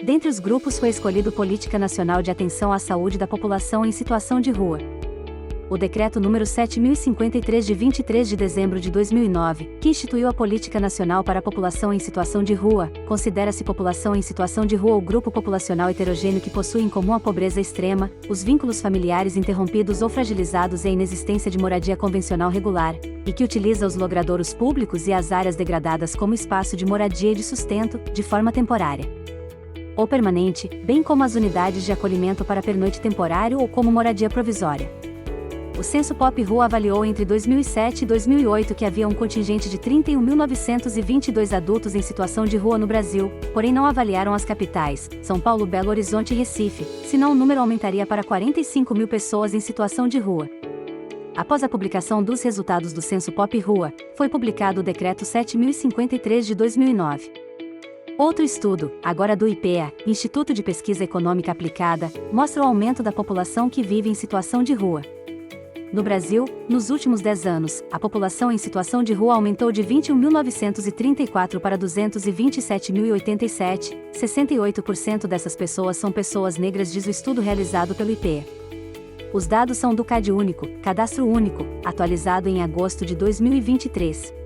Dentre os grupos foi escolhido Política Nacional de Atenção à Saúde da População em Situação de Rua. O Decreto número 7.053 de 23 de dezembro de 2009, que instituiu a Política Nacional para a População em Situação de Rua, considera-se população em situação de rua o grupo populacional heterogêneo que possui em comum a pobreza extrema, os vínculos familiares interrompidos ou fragilizados e a inexistência de moradia convencional regular, e que utiliza os logradouros públicos e as áreas degradadas como espaço de moradia e de sustento, de forma temporária ou permanente, bem como as unidades de acolhimento para pernoite temporário ou como moradia provisória. O Censo Pop Rua avaliou entre 2007 e 2008 que havia um contingente de 31.922 adultos em situação de rua no Brasil, porém não avaliaram as capitais, São Paulo, Belo Horizonte e Recife, senão o número aumentaria para 45.000 pessoas em situação de rua. Após a publicação dos resultados do Censo Pop Rua, foi publicado o Decreto 7.053 de 2009. Outro estudo, agora do IPEA, Instituto de Pesquisa Econômica Aplicada, mostra o aumento da população que vive em situação de rua. No Brasil, nos últimos 10 anos, a população em situação de rua aumentou de 21.934 para 227.087, 68% dessas pessoas são pessoas negras, diz o estudo realizado pelo IPEA. Os dados são do CadÚnico, Cadastro Único, atualizado em agosto de 2023.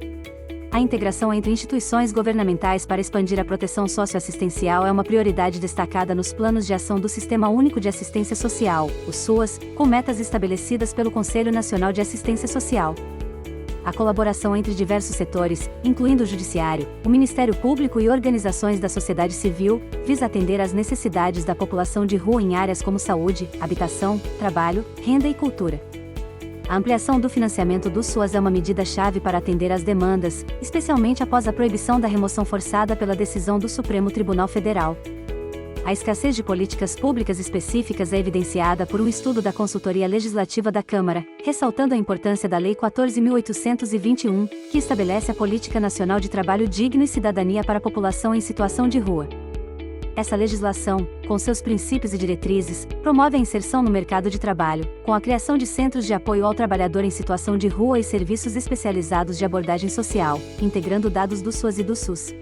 A integração entre instituições governamentais para expandir a proteção socioassistencial é uma prioridade destacada nos planos de ação do Sistema Único de Assistência Social, o SUAS, com metas estabelecidas pelo Conselho Nacional de Assistência Social. A colaboração entre diversos setores, incluindo o Judiciário, o Ministério Público e organizações da sociedade civil, visa atender às necessidades da população de rua em áreas como saúde, habitação, trabalho, renda e cultura. A ampliação do financiamento do SUAS é uma medida-chave para atender às demandas, especialmente após a proibição da remoção forçada pela decisão do Supremo Tribunal Federal. A escassez de políticas públicas específicas é evidenciada por um estudo da Consultoria Legislativa da Câmara, ressaltando a importância da Lei 14.821, que estabelece a Política Nacional de Trabalho Digno e Cidadania para a População em Situação de Rua. Essa legislação, com seus princípios e diretrizes, promove a inserção no mercado de trabalho, com a criação de centros de apoio ao trabalhador em situação de rua e serviços especializados de abordagem social, integrando dados do SUAS e do SUS.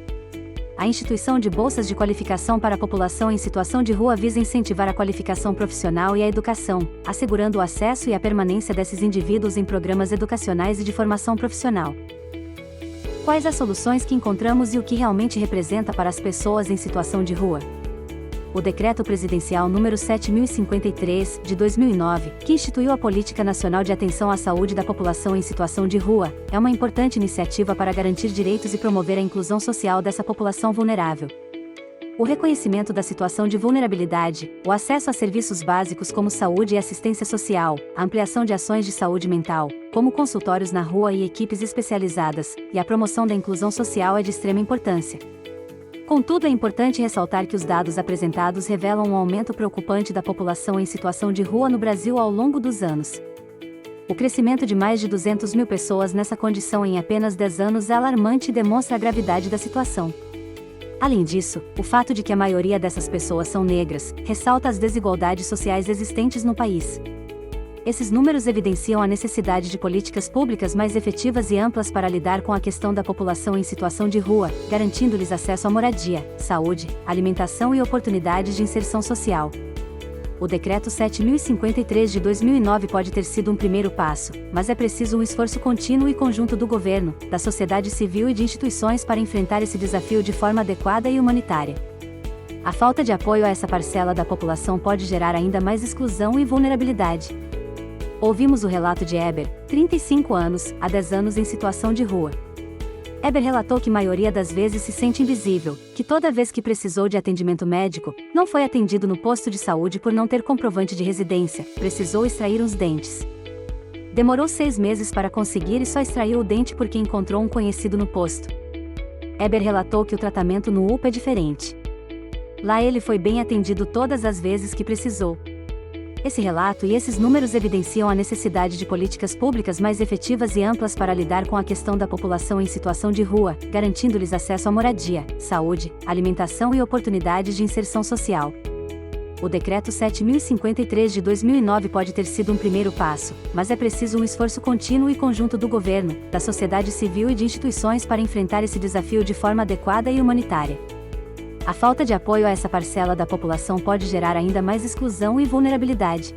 A instituição de bolsas de qualificação para a população em situação de rua visa incentivar a qualificação profissional e a educação, assegurando o acesso e a permanência desses indivíduos em programas educacionais e de formação profissional. Quais as soluções que encontramos e o que realmente representa para as pessoas em situação de rua? O Decreto Presidencial número 7.053, de 2009, que instituiu a Política Nacional de Atenção à Saúde da População em Situação de Rua, é uma importante iniciativa para garantir direitos e promover a inclusão social dessa população vulnerável. O reconhecimento da situação de vulnerabilidade, o acesso a serviços básicos como saúde e assistência social, a ampliação de ações de saúde mental, como consultórios na rua e equipes especializadas, e a promoção da inclusão social é de extrema importância. Contudo, é importante ressaltar que os dados apresentados revelam um aumento preocupante da população em situação de rua no Brasil ao longo dos anos. O crescimento de mais de 200.000 pessoas nessa condição em apenas 10 anos é alarmante e demonstra a gravidade da situação. Além disso, o fato de que a maioria dessas pessoas são negras, ressalta as desigualdades sociais existentes no país. Esses números evidenciam a necessidade de políticas públicas mais efetivas e amplas para lidar com a questão da população em situação de rua, garantindo-lhes acesso à moradia, saúde, alimentação e oportunidades de inserção social. O Decreto 7.053 de 2009 pode ter sido um primeiro passo, mas é preciso um esforço contínuo e conjunto do governo, da sociedade civil e de instituições para enfrentar esse desafio de forma adequada e humanitária. A falta de apoio a essa parcela da população pode gerar ainda mais exclusão e vulnerabilidade. Ouvimos o relato de Eber, 35 anos, há 10 anos em situação de rua. Eber relatou que maioria das vezes se sente invisível, que toda vez que precisou de atendimento médico, não foi atendido no posto de saúde por não ter comprovante de residência, precisou extrair uns dentes. Demorou 6 meses para conseguir e só extraiu o dente porque encontrou um conhecido no posto. Eber relatou que o tratamento no UPA é diferente. Lá ele foi bem atendido todas as vezes que precisou. Esse relato e esses números evidenciam a necessidade de políticas públicas mais efetivas e amplas para lidar com a questão da população em situação de rua, garantindo-lhes acesso à moradia, saúde, alimentação e oportunidades de inserção social. O Decreto 7.053 de 2009 pode ter sido um primeiro passo, mas é preciso um esforço contínuo e conjunto do governo, da sociedade civil e de instituições para enfrentar esse desafio de forma adequada e humanitária. A falta de apoio a essa parcela da população pode gerar ainda mais exclusão e vulnerabilidade.